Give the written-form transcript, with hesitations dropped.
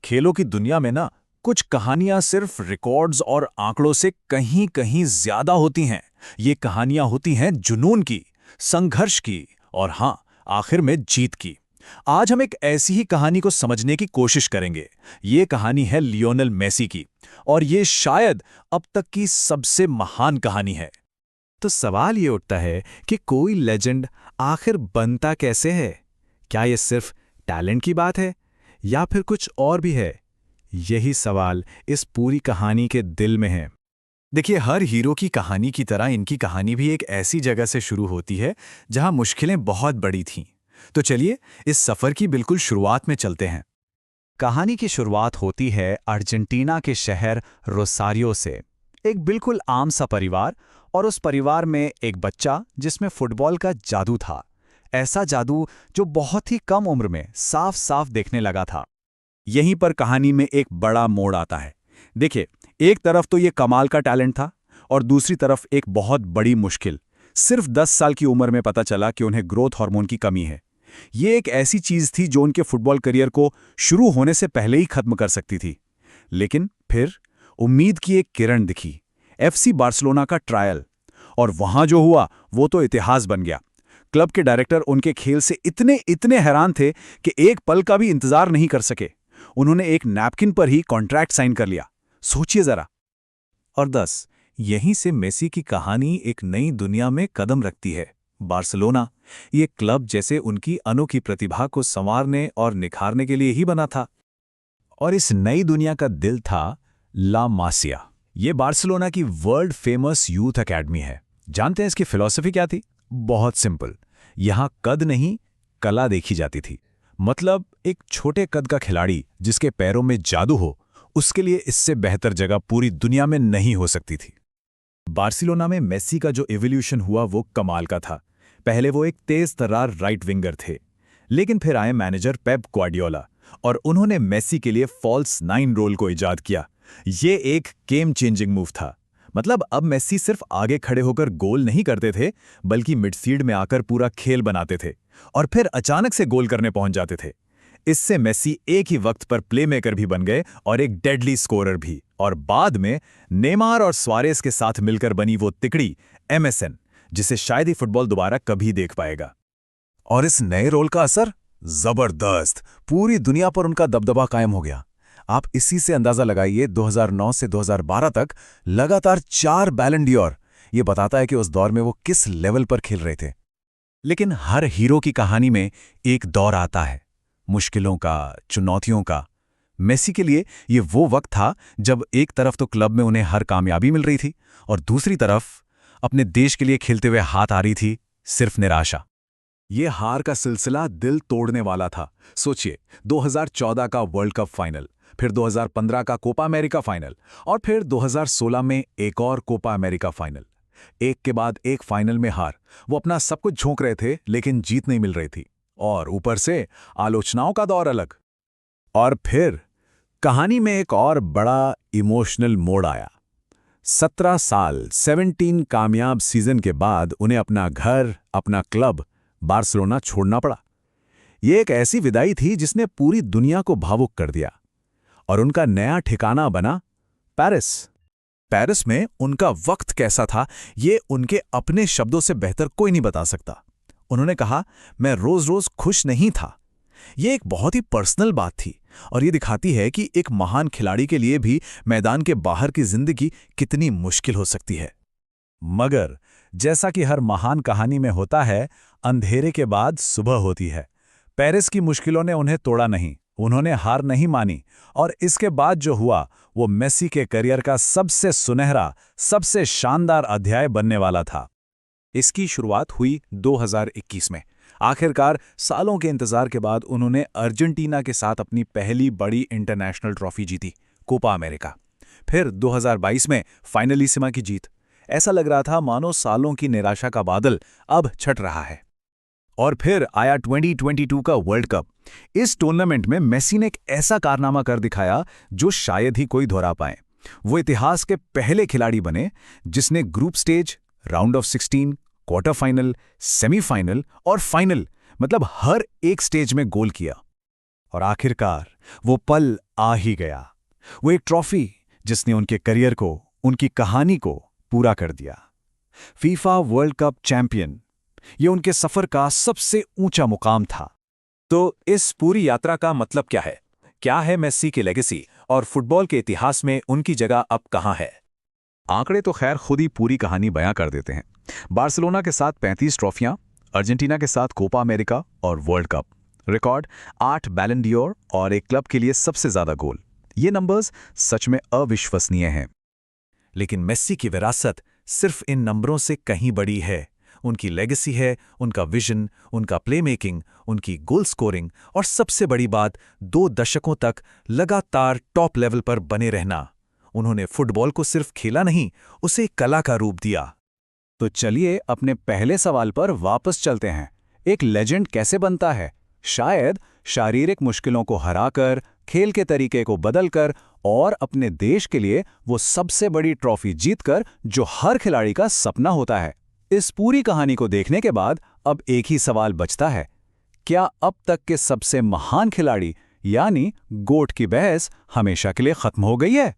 खेलों की दुनिया में ना कुछ कहानियां सिर्फ रिकॉर्ड्स और आंकड़ों से कहीं कहीं ज्यादा होती हैं। ये कहानियां होती हैं जुनून की, संघर्ष की और हाँ, आखिर में जीत की। आज हम एक ऐसी ही कहानी को समझने की कोशिश करेंगे। ये कहानी है लियोनेल मेसी की और ये शायद अब तक की सबसे महान कहानी है। तो सवाल ये उठता है कि कोई लेजेंड आखिर बनता कैसे है? क्या ये सिर्फ टैलेंट की बात है या फिर कुछ और भी है? यही सवाल इस पूरी कहानी के दिल में है। देखिए, हर हीरो की कहानी की तरह इनकी कहानी भी एक ऐसी जगह से शुरू होती है जहां मुश्किलें बहुत बड़ी थीं। तो चलिए इस सफर की बिल्कुल शुरुआत में चलते हैं। कहानी की शुरुआत होती है अर्जेंटीना के शहर रोसारियो से। एक बिल्कुल आम सा परिवार, और उस परिवार में एक बच्चा जिसमें फुटबॉल का जादू था। ऐसा जादू जो बहुत ही कम उम्र में साफ साफ देखने लगा था। यहीं पर कहानी में एक बड़ा मोड़ आता है। देखिए, एक तरफ तो ये कमाल का टैलेंट था और दूसरी तरफ एक बहुत बड़ी मुश्किल। सिर्फ 10 साल की उम्र में पता चला कि उन्हें ग्रोथ हार्मोन की कमी है। ये एक ऐसी चीज थी जो उनके फुटबॉल करियर को शुरू होने से पहले ही खत्म कर सकती थी। लेकिन फिर उम्मीद की एक किरण दिखी, FC बार्सिलोना का ट्रायल। और वहां जो हुआ वो तो इतिहास बन गया। क्लब के डायरेक्टर उनके खेल से इतने इतने हैरान थे कि एक पल का भी इंतजार नहीं कर सके। उन्होंने एक नैपकिन पर ही कॉन्ट्रैक्ट साइन कर लिया। सोचिए जरा। और 10 यहीं से मेसी की कहानी एक नई दुनिया में कदम रखती है। बार्सिलोना, ये क्लब जैसे उनकी अनोखी प्रतिभा को संवारने और निखारने के लिए ही बना था। और इस नई दुनिया का दिल था ला मासिया। ये बार्सिलोना की वर्ल्ड फेमस यूथ एकेडमी है। जानते हैं इसकी फिलॉसफी क्या थी? बहुत सिंपल। यहां कद नहीं, कला देखी जाती थी। मतलब एक छोटे कद का खिलाड़ी जिसके पैरों में जादू हो, उसके लिए इससे बेहतर जगह पूरी दुनिया में नहीं हो सकती थी। बार्सिलोना में मेसी का जो इवोल्यूशन हुआ वो कमाल का था। पहले वो एक तेज तर्रार राइट विंगर थे, लेकिन फिर आए मैनेजर पेप ग्वार्डियोला और उन्होंने मेसी के लिए फॉल्स 9 रोल को इजाद किया। ये एक गेम चेंजिंग मूव था। मतलब अब मेसी सिर्फ आगे खड़े होकर गोल नहीं करते थे, बल्कि मिडफील्ड में आकर पूरा खेल बनाते थे और फिर अचानक से गोल करने पहुंच जाते थे। इससे मेसी एक ही वक्त पर प्लेमेकर भी बन गए और एक डेडली स्कोरर भी। और बाद में नेमार और सुआरेस के साथ मिलकर बनी वो तिकड़ी MSN, जिसे शायद ही फुटबॉल दोबारा कभी देख पाएगा। और इस नए रोल का असर जबरदस्त, पूरी दुनिया पर उनका दबदबा कायम हो गया। आप इसी से अंदाजा लगाइए, 2009 से 2012 तक लगातार 4 बैलन डी'ओर। ये बताता है कि उस दौर में वो किस लेवल पर खेल रहे थे। लेकिन हर हीरो की कहानी में एक दौर आता है, मुश्किलों का, चुनौतियों का। मेसी के लिए ये वो वक्त था जब एक तरफ तो क्लब में उन्हें हर कामयाबी मिल रही थी और दूसरी तरफ अपने देश के लिए खेलते हुए हाथ आ रही थी सिर्फ निराशा। ये हार का सिलसिला दिल तोड़ने वाला था। सोचिए, 2014 का वर्ल्ड कप फाइनल, फिर 2015 का कोपा अमेरिका फाइनल और फिर 2016 में एक और कोपा अमेरिका फाइनल। एक के बाद एक फाइनल में हार। वो अपना सब कुछ झोंक रहे थे, लेकिन जीत नहीं मिल रही थी। और ऊपर से आलोचनाओं का दौर अलग। और फिर कहानी में एक और बड़ा इमोशनल मोड़ आया। 17 साल, 17 कामयाब सीजन के बाद उन्हें अपना घर, अपना क्लब बार्सिलोना छोड़ना पड़ा। ये एक ऐसी विदाई थी जिसने पूरी दुनिया को भावुक कर दिया। और उनका नया ठिकाना बना पेरिस। पेरिस में उनका वक्त कैसा था, ये उनके अपने शब्दों से बेहतर कोई नहीं बता सकता। उन्होंने कहा, मैं रोज रोज खुश नहीं था। ये एक बहुत ही पर्सनल बात थी और ये दिखाती है कि एक महान खिलाड़ी के लिए भी मैदान के बाहर की जिंदगी कितनी मुश्किल हो सकती है। मगर जैसा कि हर महान कहानी में होता है, अंधेरे के बाद सुबह होती है। पेरिस की मुश्किलों ने उन्हें तोड़ा नहीं, उन्होंने हार नहीं मानी। और इसके बाद जो हुआ वो मेसी के करियर का सबसे सुनहरा, सबसे शानदार अध्याय बनने वाला था। इसकी शुरुआत हुई 2021 में। आखिरकार सालों के इंतजार के बाद उन्होंने अर्जेंटीना के साथ अपनी पहली बड़ी इंटरनेशनल ट्रॉफी जीती, कोपा अमेरिका। फिर 2022 में फाइनलिसिमा की जीत। ऐसा लग रहा था मानो सालों की निराशा का बादल अब छट रहा है। और फिर आया 2022 का वर्ल्ड कप। इस टूर्नामेंट में मेसी ने एक ऐसा कारनामा कर दिखाया जो शायद ही कोई दोहरा पाए। वो इतिहास के पहले खिलाड़ी बने जिसने group stage, round of 16, quarter final, semifinal और फाइनल, मतलब हर एक स्टेज में गोल किया। और आखिरकार वो पल आ ही गया। वो एक ट्रॉफी जिसने उनके करियर को, उनकी कहानी को पूरा कर दिया। फीफा वर्ल्ड कप चैंपियन, ये उनके सफर का सबसे ऊंचा मुकाम था। तो इस पूरी यात्रा का मतलब क्या है? क्या है मेस्सी की लेगेसी और फुटबॉल के इतिहास में उनकी जगह अब कहां है? आंकड़े तो खैर खुद ही पूरी कहानी बयां कर देते हैं। बार्सिलोना के साथ 35 ट्रॉफियां, अर्जेंटीना के साथ कोपा अमेरिका और वर्ल्ड कप, रिकॉर्ड 8 बैलन डियोर और एक क्लब के लिए सबसे ज्यादा गोल। ये नंबर्स सच में अविश्वसनीय हैं। लेकिन मेस्सी की विरासत सिर्फ इन नंबरों से कहीं बड़ी है। उनकी लेगेसी है, उनका विजन, उनका प्लेमेकिंग, उनकी गोल स्कोरिंग और सबसे बड़ी बात 2 दशकों तक लगातार टॉप लेवल पर बने रहना। उन्होंने फुटबॉल को सिर्फ खेला नहीं, उसे एक कला का रूप दिया। तो चलिए अपने पहले सवाल पर वापस चलते हैं। एक लेजेंड कैसे बनता है? शायद शारीरिक मुश्किलों को हराकर, खेल के तरीके को बदलकर और अपने देश के लिए वो सबसे बड़ी ट्रॉफी जीतकर, जो हर खिलाड़ी का सपना होता है। इस पूरी कहानी को देखने के बाद अब एक ही सवाल बचता है, क्या अब तक के सबसे महान खिलाड़ी यानी गोट की बहस हमेशा के लिए खत्म हो गई है?